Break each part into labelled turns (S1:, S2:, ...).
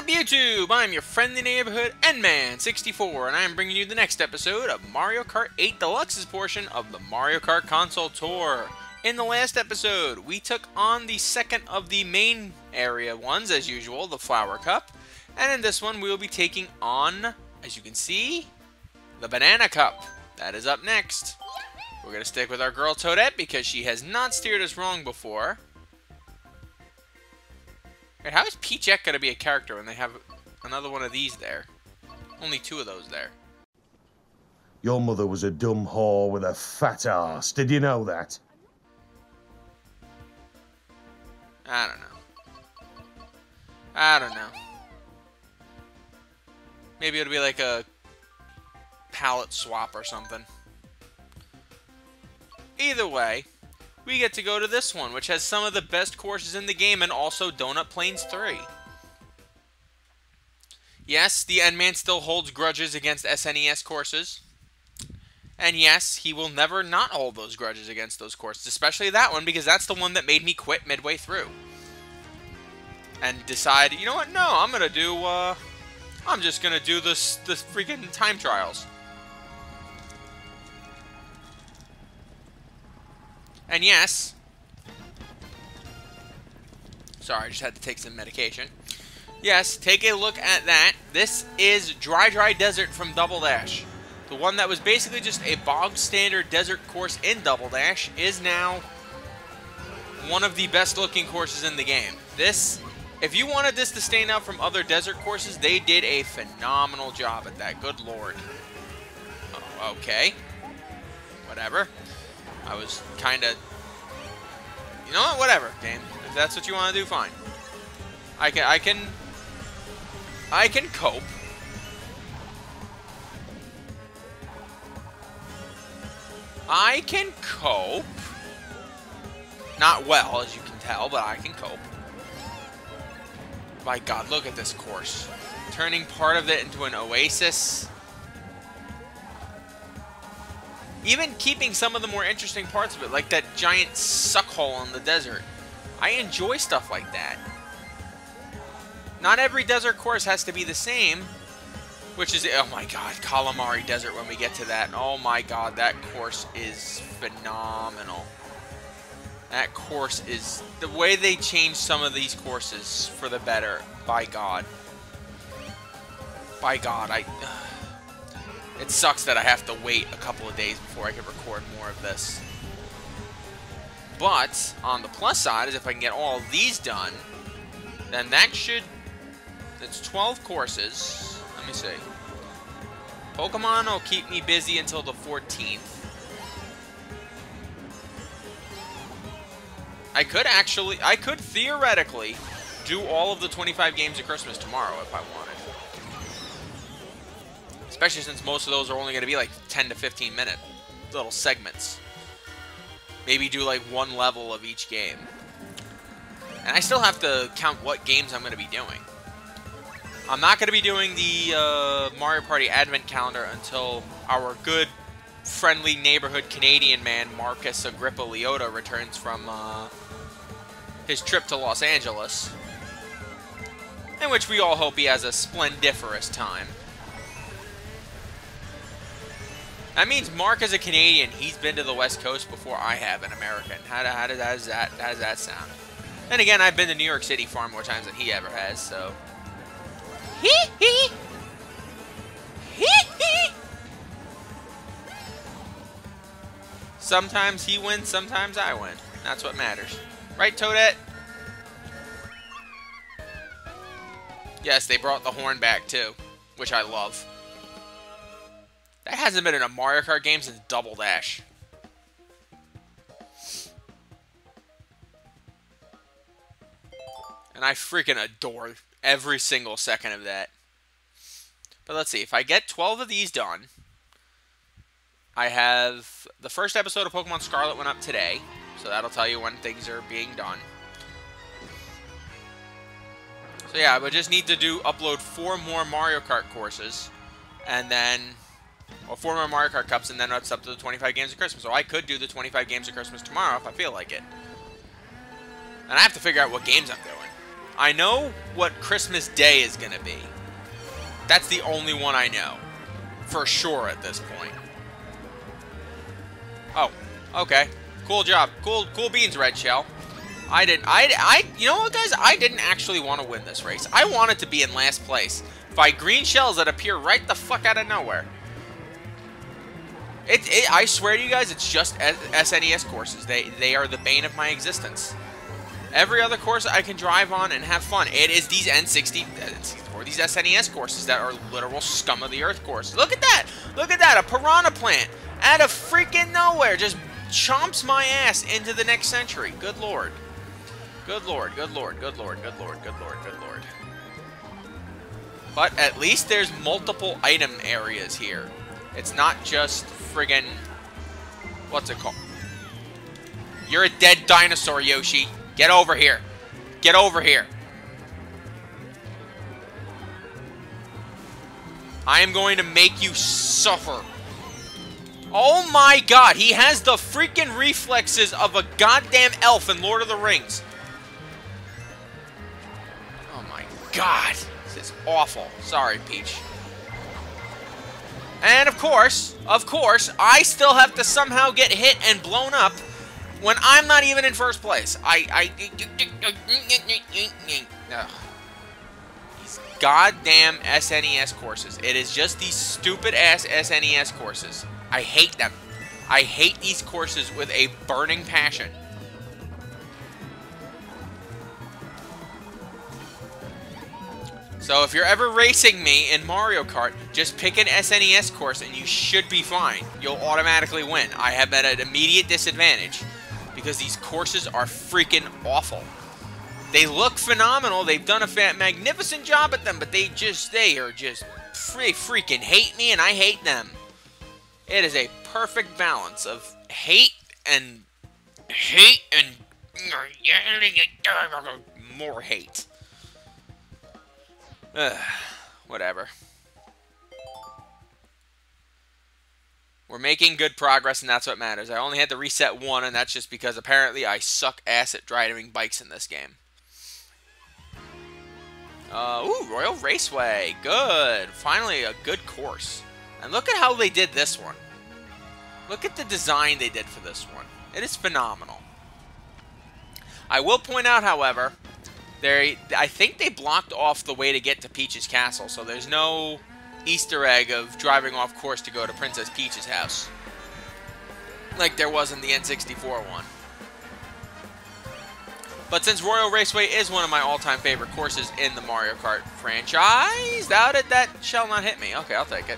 S1: up, YouTube? I'm your friendly neighborhood Endman64, and I'm bringing you the next episode of Mario Kart 8 Deluxe's portion of the Mario Kart Console Tour. In the last episode, we took on the second of the main area ones, as usual, the Flower Cup. And in this one, we will be taking on, as you can see, the Banana Cup. That is up next. We're going to stick with our girl Toadette because she has not steered us wrong before. Wait, how is Peachette going to be a character when they have another one of these there? Only two of those there.
S2: Your mother was a dumb whore with a fat ass. Did you know that?
S1: I don't know. I don't know. Maybe it'll be like a palette swap or something. Either way, we get to go to this one, which has some of the best courses in the game, and also Donut Plains 3. Yes, the Endman still holds grudges against SNES courses. And yes, he will never not hold those grudges against those courses, especially that one, because that's the one that made me quit midway through. And decide, you know what, no, I'm just gonna do this freaking time trials. And yes, sorry, I just had to take some medication. Yes, take a look at that. This is Dry Desert from Double Dash. The one that was basically just a bog standard desert course in Double Dash is now one of the best looking courses in the game. This, if you wanted this to stand out from other desert courses, they did a phenomenal job at that. Good lord. Oh, okay. Whatever. I was kind of... You know what? Whatever, game. If that's what you want to do, fine. I can cope. I can cope. Not well, as you can tell, but I can cope. My god, look at this course. Turning part of it into an oasis. Even keeping some of the more interesting parts of it, like that giant suck hole in the desert. I enjoy stuff like that. Not every desert course has to be the same, which is, oh my god, Calamari Desert when we get to that. Oh my god, that course is phenomenal. That course is, the way they changed some of these courses for the better, by god. By god, it sucks that I have to wait a couple of days before I can record more of this. But, on the plus side, is if I can get all of these done, then that should... It's 12 courses. Let me see. Pokemon will keep me busy until the 14th. I could theoretically do all of the 25 games of Christmas tomorrow if I wanted. Especially since most of those are only going to be like 10 to 15 minute little segments. Maybe do like one level of each game. And I still have to count what games I'm going to be doing. I'm not going to be doing the Mario Party Advent Calendar until our good, friendly neighborhood Canadian man, Marcus Agrippa Leota, returns from his trip to Los Angeles. In which we all hope he has a splendiferous time. That means Mark is a Canadian. He's been to the West Coast before I have in America. How does that sound? Then again, I've been to New York City far more times than he ever has, so... Hee-hee! Hee-hee! Sometimes he wins, sometimes I win. That's what matters. Right, Toadette? Yes, they brought the horn back, too. Which I love. That hasn't been in a Mario Kart game since Double Dash. And I freaking adore every single second of that. But let's see. If I get 12 of these done, I have... The first episode of Pokemon Scarlet went up today. So that'll tell you when things are being done. So yeah, I would just need to upload 4 more Mario Kart courses. And then... Or 4 more Mario Kart Cups, and then it's up to the 25 games of Christmas. So I could do the 25 games of Christmas tomorrow if I feel like it. And I have to figure out what games I'm doing. I know what Christmas Day is going to be. That's the only one I know. For sure at this point. Oh, okay. Cool job. Cool beans, Red Shell. You know what, guys? I didn't actually want to win this race. I wanted to be in last place by green shells that appear right the fuck out of nowhere. I swear to you guys, it's just SNES courses. They are the bane of my existence. Every other course I can drive on and have fun. It is these N64, these SNES courses that are literal scum of the earth courses. Look at that! Look at that! A piranha plant out of freaking nowhere just chomps my ass into the next century. Good lord. Good lord, good lord, good lord, good lord, good lord, good lord. But at least there's multiple item areas here. It's not just friggin'... What's it called? You're a dead dinosaur, Yoshi. Get over here. Get over here. I am going to make you suffer. Oh my god, he has the freaking reflexes of a goddamn elf in Lord of the Rings. Oh my god. This is awful. Sorry, Peach. And of course, I still have to somehow get hit and blown up when I'm not even in first place. These goddamn SNES courses. It is just these stupid-ass SNES courses. I hate them. I hate these courses with a burning passion. So if you're ever racing me in Mario Kart, just pick an SNES course and you should be fine. You'll automatically win. I have at an immediate disadvantage because these courses are freaking awful. They look phenomenal. They've done a magnificent job at them, but they freaking hate me and I hate them. It is a perfect balance of hate and more hate. Whatever. We're making good progress, and that's what matters. I only had to reset one, and that's just because apparently I suck ass at driving bikes in this game. Ooh, Royal Raceway. Good. Finally, a good course. And look at how they did this one. Look at the design they did for this one. It is phenomenal. I will point out, however... I think they blocked off the way to get to Peach's castle, so there's no Easter egg of driving off course to go to Princess Peach's house. Like there was in the N64 one. But since Royal Raceway is one of my all-time favorite courses in the Mario Kart franchise, that shall not hit me. Okay, I'll take it.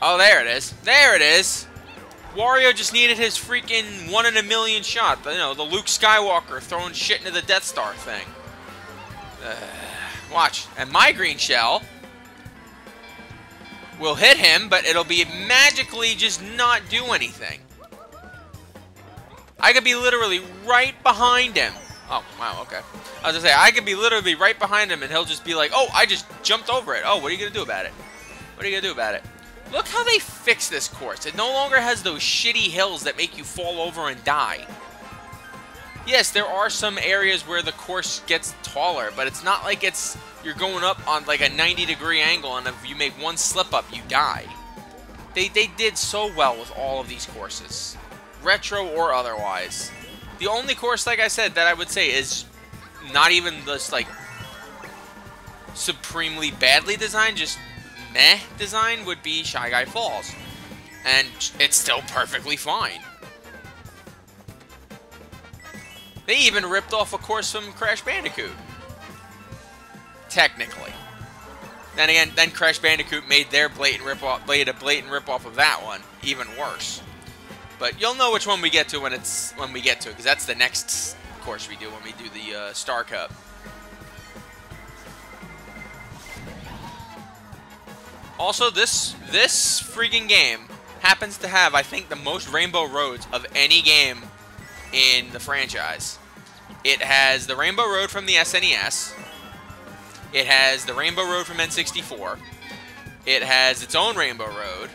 S1: Oh, there it is. There it is. Wario just needed his freaking 1 in a million shot. You know, the Luke Skywalker throwing shit into the Death Star thing. Watch. And my green shell will hit him, but it'll be magically just not do anything. I could be literally right behind him. Oh, wow, okay. I was gonna say, I could be literally right behind him, and he'll just be like, oh, I just jumped over it. Oh, what are you gonna do about it? What are you gonna do about it? Look how they fixed this course. It no longer has those shitty hills that make you fall over and die. Yes, there are some areas where the course gets taller, but it's not like you're going up on like a 90-degree angle, and if you make one slip up, you die. They did so well with all of these courses, retro or otherwise. The only course, like I said, that I would say is not even this like supremely badly designed, just meh design would be Shy Guy Falls. And it's still perfectly fine. They even ripped off a course from Crash Bandicoot. Technically. Then again, then Crash Bandicoot made their blatant rip-off of that one even worse. But you'll know which one we get to when we get to it, because that's the next course we do when we do the Star Cup. Also, this freaking game happens to have, I think, the most rainbow roads of any game in the franchise. It has the Rainbow Road from the SNES. It has the Rainbow Road from N64. It has its own Rainbow Road.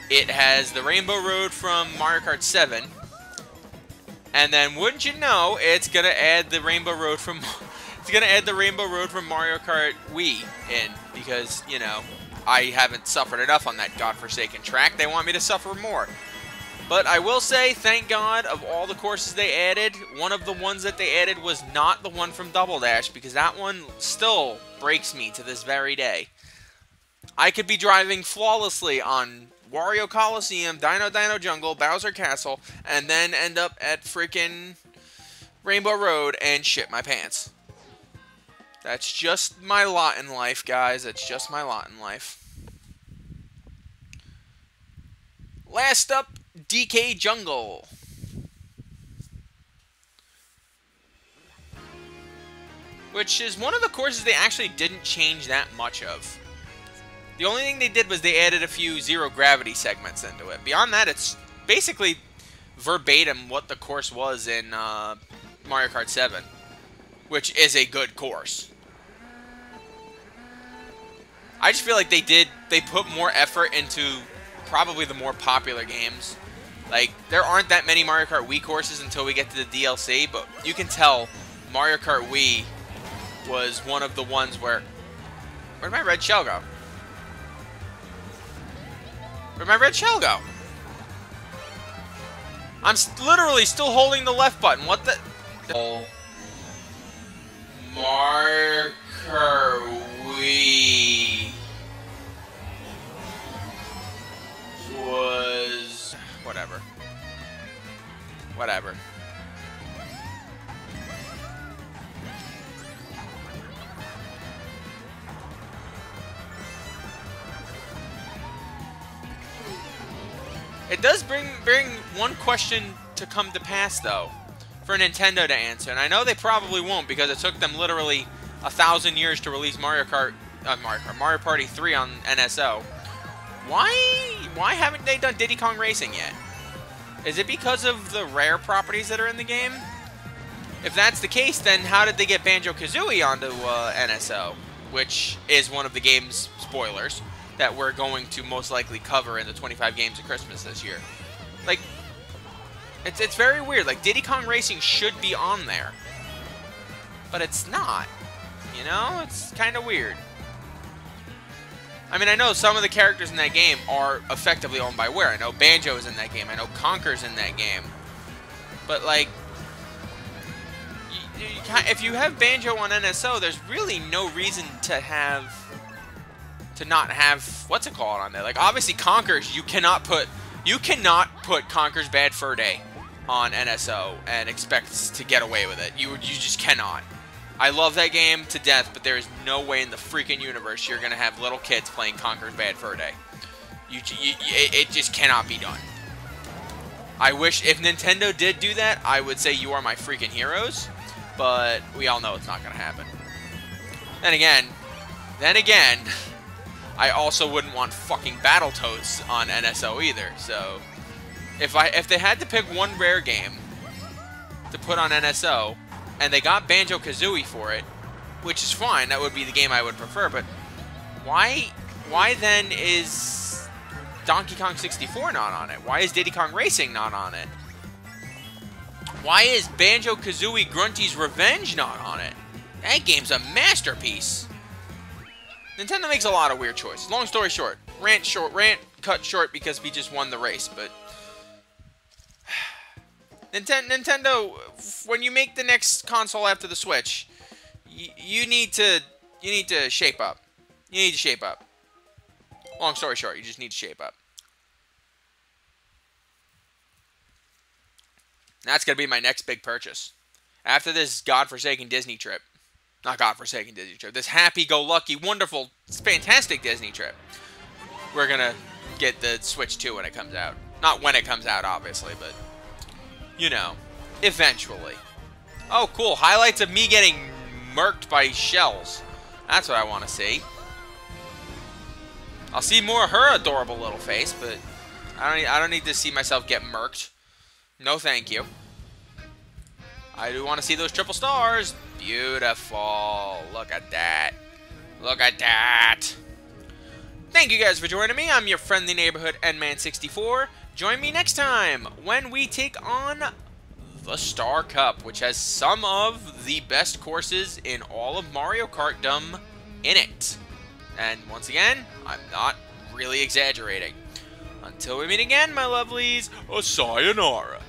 S1: It has the Rainbow Road from Mario Kart 7. And then, wouldn't you know, it's gonna add the Rainbow Road from Mario Kart Wii in, because, you know, I haven't suffered enough on that godforsaken track. They want me to suffer more. But I will say, thank God, of all the courses they added, one of the ones that they added was not the one from Double Dash, because that one still breaks me to this very day. I could be driving flawlessly on Wario Coliseum, Dino Jungle, Bowser Castle, and then end up at freaking Rainbow Road and shit my pants. That's just my lot in life, guys. That's just my lot in life. Last up, DK Jungle. Which is one of the courses they actually didn't change that much of. The only thing they did was they added a few zero-gravity segments into it. Beyond that, it's basically verbatim what the course was in Mario Kart 7. Which is a good course. I just feel like they put more effort into probably the more popular games. Like, there aren't that many Mario Kart Wii courses until we get to the DLC, but you can tell Mario Kart Wii was one of the ones where... Where'd my red shell go? Where'd my red shell go? I'm literally still holding the left button. What the... Mario Kart Wii was... Whatever. Whatever. It does bring one question to come to pass, though, for Nintendo to answer. And I know they probably won't, because it took them literally 1,000 years to release Mario Party 3 on NSO. Why haven't they done Diddy Kong Racing yet? Is it because of the rare properties that are in the game? If that's the case, then how did they get Banjo-Kazooie onto NSO? Which is one of the game's spoilers that we're going to most likely cover in the 25 Games of Christmas this year. Like, it's very weird. Like, Diddy Kong Racing should be on there, but it's not. You know? It's kind of weird. I mean, I know some of the characters in that game are effectively owned by Rare. I know Banjo is in that game. I know Conker's in that game. But, like, if you have Banjo on NSO, there's really no reason to not have, what's it called on there? Like, obviously, Conker's, you cannot put Conker's Bad Fur Day on NSO and expect to get away with it. You just cannot. I love that game to death, but there is no way in the freaking universe you're going to have little kids playing Conker's Bad Fur Day. It just cannot be done. I wish, if Nintendo did do that, I would say you are my freaking heroes, but we all know it's not going to happen. Then again, I also wouldn't want fucking Battletoads on NSO either, so if they had to pick one Rare game to put on NSO, and they got Banjo-Kazooie for it, which is fine, that would be the game I would prefer, but why then is Donkey Kong 64 not on it? Why is Diddy Kong Racing not on it? Why is Banjo-Kazooie Grunty's Revenge not on it? That game's a masterpiece. Nintendo makes a lot of weird choices. Long story short, rant cut short because we just won the race, but Nintendo, when you make the next console after the Switch, you need to shape up. You need to shape up. Long story short, you just need to shape up. That's going to be my next big purchase. After this godforsaken Disney trip. Not godforsaken Disney trip. This happy-go-lucky, wonderful, fantastic Disney trip. We're going to get the Switch 2 when it comes out. Not when it comes out, obviously, but, you know, eventually. Oh, cool. Highlights of me getting murked by shells. That's what I want to see. I'll see more of her adorable little face, but I don't need to see myself get murked. No, thank you. I do want to see those triple stars. Beautiful. Look at that. Look at that. Thank you guys for joining me. I'm your friendly neighborhood Nman64. Join me next time when we take on the Star Cup, which has some of the best courses in all of Mario Kartdom in it. And once again, I'm not really exaggerating. Until we meet again, my lovelies, sayonara.